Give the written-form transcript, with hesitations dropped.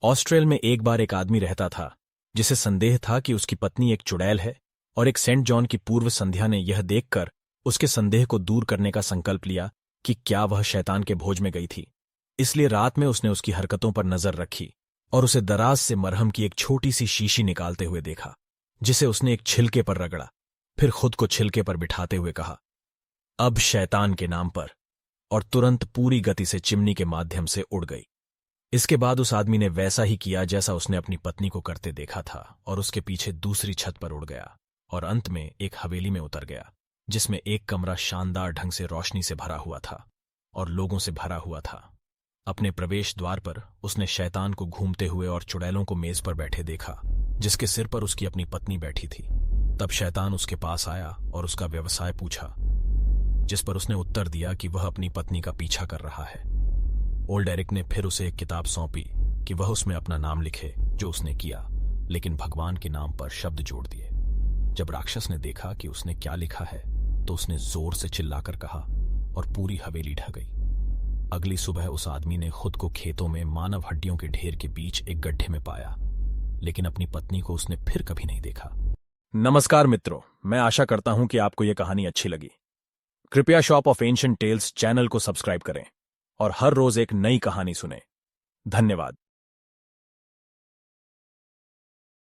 ऑस्ट्रेल में एक बार एक आदमी रहता था जिसे संदेह था कि उसकी पत्नी एक चुड़ैल है, और एक सेंट जॉन की पूर्व संध्या ने यह देखकर उसके संदेह को दूर करने का संकल्प लिया कि क्या वह शैतान के भोज में गई थी। इसलिए रात में उसने उसकी हरकतों पर नजर रखी और उसे दराज से मरहम की एक छोटी सी शीशी निकालते हुए देखा, जिसे उसने एक छिलके पर रगड़ा, फिर खुद को छिलके पर बिठाते हुए कहा, अब शैतान के नाम पर, और तुरंत पूरी गति से चिमनी के माध्यम से उड़ गई। इसके बाद उस आदमी ने वैसा ही किया जैसा उसने अपनी पत्नी को करते देखा था, और उसके पीछे दूसरी छत पर उड़ गया और अंत में एक हवेली में उतर गया, जिसमें एक कमरा शानदार ढंग से रोशनी से भरा हुआ था और लोगों से भरा हुआ था। अपने प्रवेश द्वार पर उसने शैतान को घूमते हुए और चुड़ैलों को मेज पर बैठे देखा, जिसके सिर पर उसकी अपनी पत्नी बैठी थी। तब शैतान उसके पास आया और उसका व्यवसाय पूछा, जिस पर उसने उत्तर दिया कि वह अपनी पत्नी का पीछा कर रहा है। ओल्ड एरिक ने फिर उसे एक किताब सौंपी कि वह उसमें अपना नाम लिखे, जो उसने किया, लेकिन भगवान के नाम पर शब्द जोड़ दिए। जब राक्षस ने देखा कि उसने क्या लिखा है तो उसने जोर से चिल्लाकर कहा और पूरी हवेली ढह गई। अगली सुबह उस आदमी ने खुद को खेतों में मानव हड्डियों के ढेर के बीच एक गड्ढे में पाया, लेकिन अपनी पत्नी को उसने फिर कभी नहीं देखा। नमस्कार मित्रों, मैं आशा करता हूं कि आपको यह कहानी अच्छी लगी। कृपया shop of ancient tales channel को सब्सक्राइब करें और हर रोज एक नई कहानी सुनें। धन्यवाद।